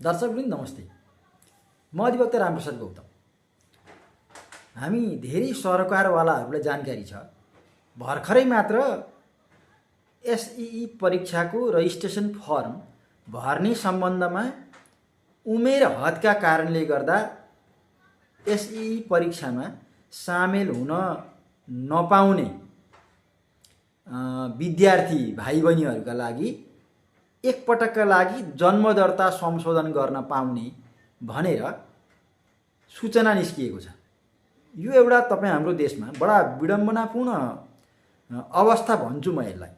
दर्शकवृन्द नमस्ते। म अधिवक्ता रामप्रसाद गौतम। हामी धेरै सरकारवालाहरूलाई जानकारी छ, भर्खरै मात्र एसईई परीक्षाको रजिस्ट्रेसन फर्म भर्ने सम्बन्धमा उमेर हदका कारणले गर्दा एसईई परीक्षामा सामेल हुन नपाउने विद्यार्थी भाइ बहिनीहरूका लागि एकपटकका लागि जन्मदर्ता संशोधन गर्न पाउने भनेर सूचना निस्किएको छ। यो एउटा तपाईँ हाम्रो देशमा बडा विडम्बनापूर्ण अवस्था भन्छु म यसलाई।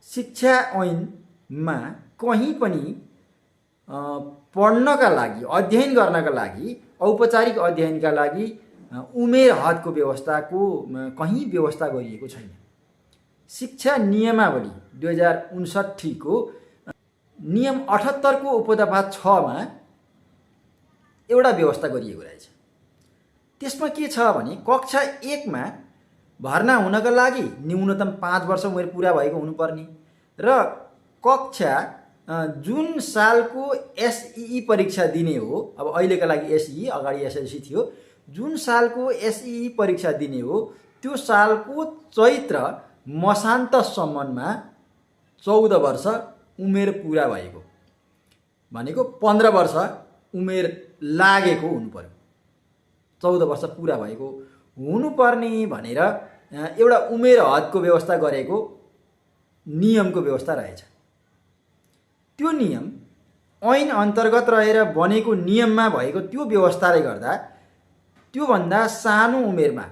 शिक्षा ऐनमा कहीँ पनि पढ्नका लागि, अध्ययन गर्नका लागि, औपचारिक अध्ययनका लागि उमेर हदको व्यवस्थाको कहीँ व्यवस्था गरिएको छैन। शिक्षा नियमावली 2059 को नियम 78 को उपदफा 6 मा एउटा व्यवस्था गरिएको रहेछ। त्यसमा के छ भने कक्षा 1 मा भर्ना हुनका लागि न्यूनतम 5 वर्ष उमेर पुरा भएको हुनुपर्ने र कक्षा जुन सालको एसईई परीक्षा दिने हो, अब अहिलेका लागि एसईई, अगाडि एसएलसी थियो, जुन सालको एसईई परीक्षा दिने हो त्यो सालको चैत्र मसान्तसम्ममा 14 वर्ष उमेर पुरा भएको, भनेको 15 वर्ष उमेर लागेको हुनुपर्यो। 14 वर्ष पुरा भएको हुनुपर्ने भनेर एउटा उमेर हदको व्यवस्था गरेको नियमको व्यवस्था रहेछ। त्यो नियम ऐन अन्तर्गत रहेर बनेको नियममा भएको त्यो व्यवस्थाले गर्दा त्योभन्दा सानो उमेरमा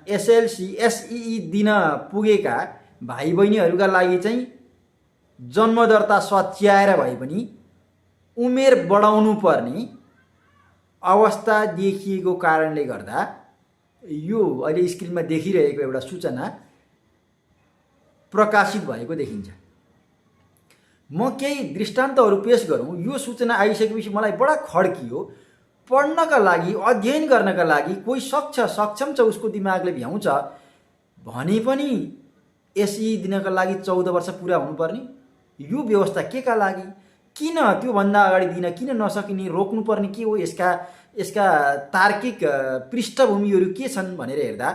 एसएलसी एसईई दिन पुगेका भाइ बहिनीहरूका लागि चाहिँ जन्मदर्ता सच्याएर भए पनि उमेर बढाउनु पर्ने अवस्था देखिएको कारणले गर्दा यो अहिले स्क्रिनमा देखिरहेको एउटा सूचना प्रकाशित भएको देखिन्छ। म केही दृष्टान्तहरू पेश गरौँ। यो सूचना आइसकेपछि मलाई बडा खड्कियो। पढ्नका लागि, अध्ययन गर्नका लागि कोही सक्षम छ, उसको दिमागले भ्याउँछ भने पनि एसई दिनका लागि 14 वर्ष पुरा हुनुपर्ने यो व्यवस्था के का लागि? किन त्योभन्दा अगाडि दिन किन नसकिने, रोक्नुपर्ने के हो? यसका तार्किक पृष्ठभूमिहरू के छन् भनेर हेर्दा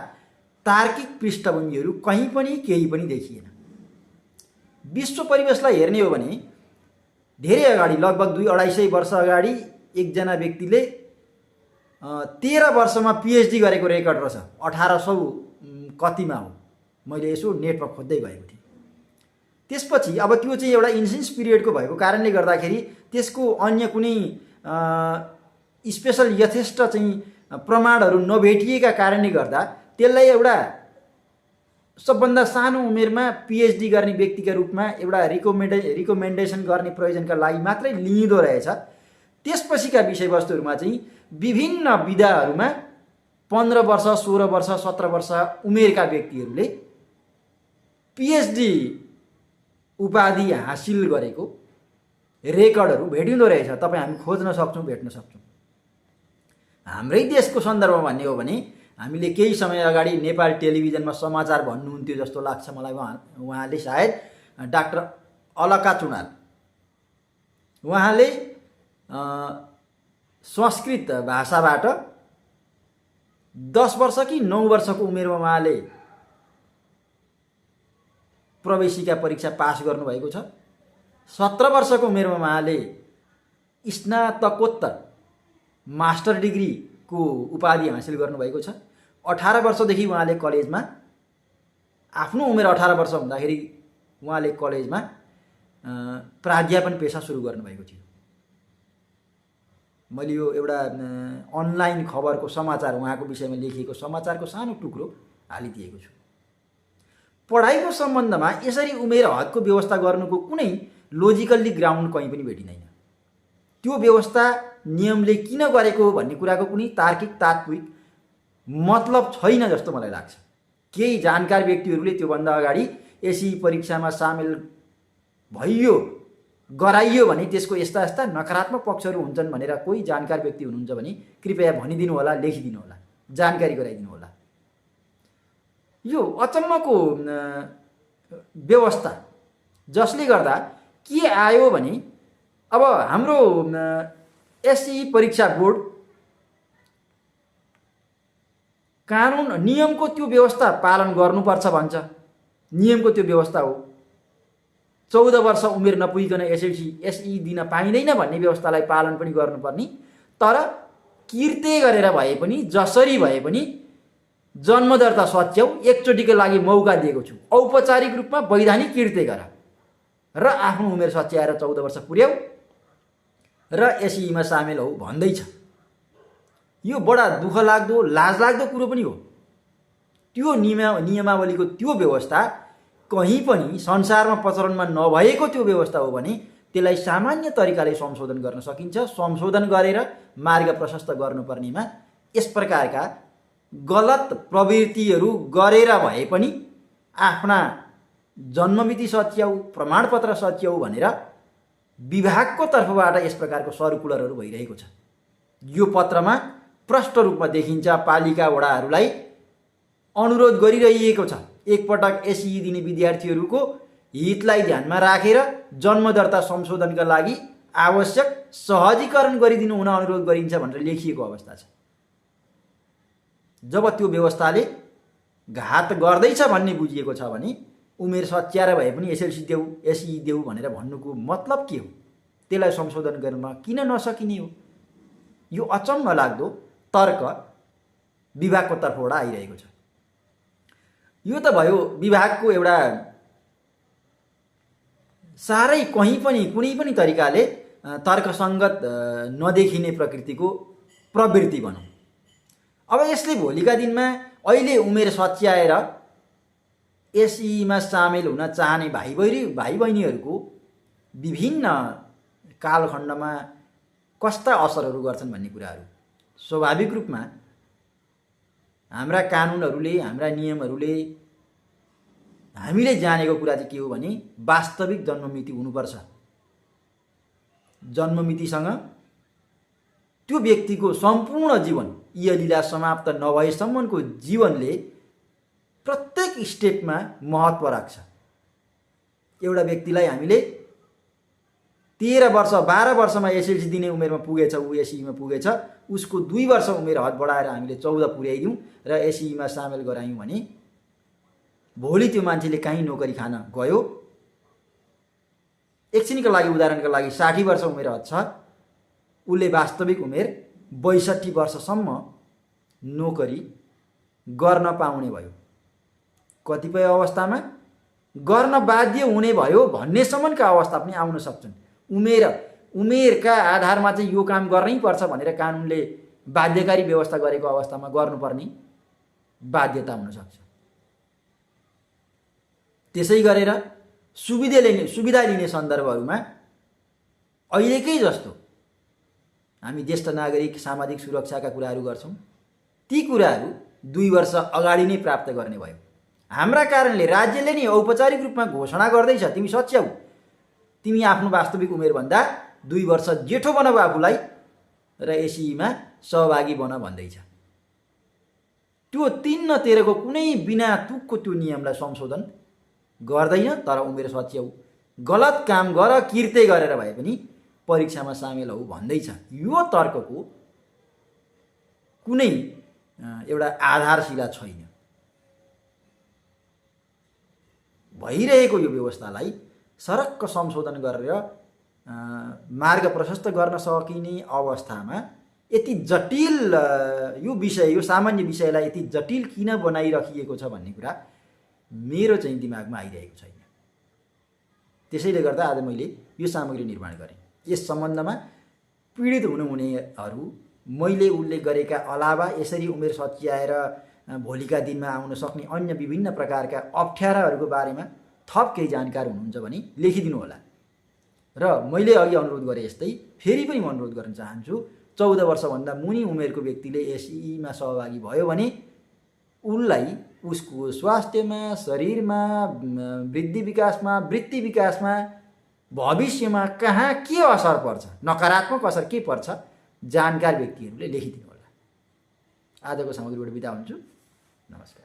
तार्किक पृष्ठभूमिहरू कहीँ पनि केही पनि देखिएन। विश्व परिवेशलाई हेर्ने हो भने धेरै अगाडि, लगभग 200-250 वर्ष अगाडि एकजना व्यक्तिले 13 वर्षमा पिएचडी गरेको रेकर्ड रहेछ। 1800 कतिमा हो, मैले यसो नेटमा खोज्दै गएको थिएँ। त्यसपछि अब त्यो चाहिँ एउटा इन्सेन्स पिरियडको भएको कारणले गर्दाखेरि त्यसको अन्य कुनै स्पेसल यथेष्ट चाहिँ प्रमाणहरू नभेटिएका कारणले गर्दा त्यसलाई एउटा सबभन्दा सानो उमेरमा पिएचडी गर्ने व्यक्तिका रूपमा एउटा रिकमेन्डेसन गर्ने प्रयोजनका लागि मात्रै लिइँदो रहेछ। त्यसपछिका विषयवस्तुहरूमा चाहिँ विभिन्न विधाहरूमा 15 वर्ष, 16 वर्ष, 17 वर्ष उमेरका व्यक्तिहरूले पिएचडी उपाधि हासिल गरेको रेकर्डहरू भेटिँदो रहेछ। तपाईँ हामी खोज्न सक्छौँ, भेट्न सक्छौँ। हाम्रै देशको सन्दर्भमा भन्ने हो भने हामीले केही समय अगाडि नेपाल टेलिभिजनमा समाचार भन्नुहुन्थ्यो जस्तो लाग्छ मलाई, उहाँले सायद डाक्टर अलका चुनाल, उहाँले संस्कृत भाषाबाट 10 वर्ष कि 9 वर्षको उमेरमा उहाँले प्रवेशिका परीक्षा पास गर्नुभएको छ। 17 वर्षको उमेरमा उहाँले स्नातकोत्तर मास्टर डिग्रीको उपाधि हासिल गर्नुभएको छ। 18 वर्षदेखि उहाँले कलेजमा, आफ्नो उमेर 18 वर्ष हुँदाखेरि उहाँले कलेजमा प्राध्यापन पेसा सुरु गर्नुभएको थियो। मैले यो एउटा अनलाइन खबरको समाचार, उहाँको विषयमा लेखिएको समाचारको सानो टुक्रो हालिदिएको छु। पढाइको सम्बन्धमा यसरी उमेर हदको व्यवस्था गर्नुको कुनै लोजिकल्ली ग्राउन्ड कहीँ पनि भेटिँदैन। त्यो व्यवस्था नियमले किन गरेको भन्ने कुराको कुनै तार्किक तात्विक मतलब छैन जस्तो मलाई लाग्छ। केही जानकार व्यक्तिहरूले त्योभन्दा अगाडि एसई परीक्षामा सामेल गराइयो भने त्यसको यस्ता यस्ता नकारात्मक पक्षहरू हुन्छन् भनेर कोही जानकार व्यक्ति हुनुहुन्छ भने कृपया भनिदिनु होला, लेखिदिनु होला, जानकारी गराइदिनु होला। यो अचम्मको व्यवस्था जसले गर्दा के आयो भने अब हाम्रो एसई परीक्षा बोर्ड कानुन नियमको त्यो व्यवस्था पालन गर्नुपर्छ भन्छ। नियमको त्यो व्यवस्था हो 14 वर्ष उमेर नपुगिकन एसई दिन पाइँदैन भन्ने व्यवस्थालाई पालन पनि गर्नुपर्ने। तर किर्ते गरेर भए पनि जसरी भए पनि जन्म दर्ता सच्याउ, एकचोटिको लागि मौका दिएको छु, औपचारिक रूपमा वैधानिक किर्ते गर र आफ्नो उमेर सच्याएर 14 वर्ष पुर्याउ र एसईमा सामेल हौ भन्दैछ। यो बडा दुःख लाग्दो लाजलाग्दो कुरो पनि हो। त्यो नियमावलीको त्यो व्यवस्था कहीँ पनि संसारमा प्रचलनमा नभएको त्यो व्यवस्था हो भने त्यसलाई सामान्य तरिकाले संशोधन गर्न सकिन्छ। संशोधन गरेर मार्ग प्रशस्त गर्नुपर्नेमा यस प्रकारका गलत प्रवृत्तिहरू गरेर भए पनि आफ्ना जन्ममिति सच्याउ, प्रमाणपत्र सच्याउ भनेर विभागको तर्फबाट यस प्रकारको सर्कुलरहरू भइरहेको छ। यो पत्रमा प्रष्ट रूपमा देखिन्छ पालिका वडाहरूलाई अनुरोध गरिरहेको छ एकपटक एसई दिने विद्यार्थीहरूको हितलाई ध्यानमा राखेर जन्म दर्ता संशोधनका लागि आवश्यक सहजीकरण गरिदिनु हुन अनुरोध गरिन्छ भनेर लेखिएको अवस्था छ। जब त्यो व्यवस्थाले घात गर्दैछ भन्ने बुझिएको छ भने उमेर सच्याएर भए पनि एसएलसी देऊ, एसई देऊ भनेर भन्नुको मतलब के हो? त्यसलाई संशोधन गर्न किन नसकिने हो? यो अचम्म लाग्दो तर्क विभागको तर्फबाट आइरहेको छ। यो त भयो विभागको एउटा साह्रै कहीँ पनि कुनै पनि तरिकाले तर्कसङ्गत नदेखिने प्रकृतिको प्रवृत्ति भनौँ। अब यसले भोलिका दिनमा अहिले उमेर सच्याएर एसईमा सामेल हुन चाहने भाइ बहिनीहरूको विभिन्न कालखण्डमा कस्ता असरहरू गर्छन् भन्ने कुराहरू स्वाभाविक रूपमा हाम्रा कानुनहरूले, हाम्रा नियमहरूले हामीले जानेको कुरा चाहिँ के हो भने वास्तविक जन्ममिति हुनुपर्छ। जन्ममितिसँग त्यो व्यक्तिको सम्पूर्ण जीवन इयलीला समाप्त नभएसम्मको जीवनले प्रत्येक स्टेपमा महत्त्व राख्छ। एउटा व्यक्तिलाई हामीले 13 वर्ष 12 वर्षमा एसएलसी दिने उमेरमा पुगेछ, ऊ एसईमा पुगेछ, उसको 2 वर्ष उमेर हद बढाएर हामीले 14 पुर्याइदिउँ र एसईमा सामेल गरायौँ भने भोलि त्यो मान्छेले कहीँ नोकरी खान गयो, एकछिनको लागि उदाहरणको लागि 60 वर्ष उमेर हद छ, उसले वास्तविक उमेर 62 वर्षसम्म नोकरी गर्न पाउने भयो। कतिपय अवस्थामा गर्न बाध्य हुने भयो भन्नेसम्मका अवस्था पनि आउन सक्छन्। उमेरका आधारमा चाहिँ यो काम गर्नै पर्छ भनेर कानुनले बाध्यकारी व्यवस्था गरेको अवस्थामा गर्नुपर्ने बाध्यता हुन सक्छ। त्यसै गरेर सुविधा लिने सन्दर्भहरूमा अहिलेकै जस्तो हामी ज्येष्ठ नागरिक सामाजिक सुरक्षाका कुराहरू गर्छौँ, ती कुराहरू 2 वर्ष अगाडि नै प्राप्त गर्ने भयो। हाम्रा कारणले राज्यले नै औपचारिक रूपमा घोषणा गर्दैछ, तिमी सच्याउ, तिमी आफ्नो वास्तविक उमेरभन्दा 2 वर्ष जेठो बनाऊ आफूलाई र एसईमा सहभागी बन भन्दैछ। त्यो 3 न 13 को कुनै बिना तुकको त्यो नियमलाई संशोधन गर्दैन, तर उमेर सच्याउ, गलत काम गर, किर्ते गरेर भए पनि परीक्षामा सामेल हौ भन्दैछ। यो तर्कको कुनै एउटा आधारशिला छैन। भइरहेको यो व्यवस्थालाई सरक्क संशोधन गरेर मार्ग प्रशस्त गर्न सकिने अवस्थामा यति जटिल यो विषय, यो सामान्य विषयलाई यति जटिल किन बनाइराखिएको छ भन्ने कुरा मेरो चाहिँ दिमागमा आइरहेको छैन। त्यसैले गर्दा आज मैले यो सामग्री निर्माण गरेँ। यस सम्बन्धमा पीडित हुनुहुनेहरू मैले उल्लेख गरेका अलावा यसरी उमेर सच्याएर भोलिका दिनमा आउन सक्ने अन्य विभिन्न प्रकारका अप्ठ्याराहरूको बारेमा थप केही जानकार हुनुहुन्छ भने लेखिदिनु होला। र मैले अघि अनुरोध गरेँ यस्तै फेरि पनि म अनुरोध गर्न चाहन्छु, 14 वर्षभन्दा मुनि उमेरको व्यक्तिले एसईमा सहभागी भयो भने उनलाई उसको स्वास्थ्यमा, शरीरमा, वृद्धि विकासमा, वृत्ति विकासमा, भविष्यमा कहाँ के असर पर्छ, नकारात्मक असर के पर्छ, जानकार व्यक्तिहरूले लेखिदिनु होला। आजको सामग्रीबाट बिदा हुन्छु। नमस्कार।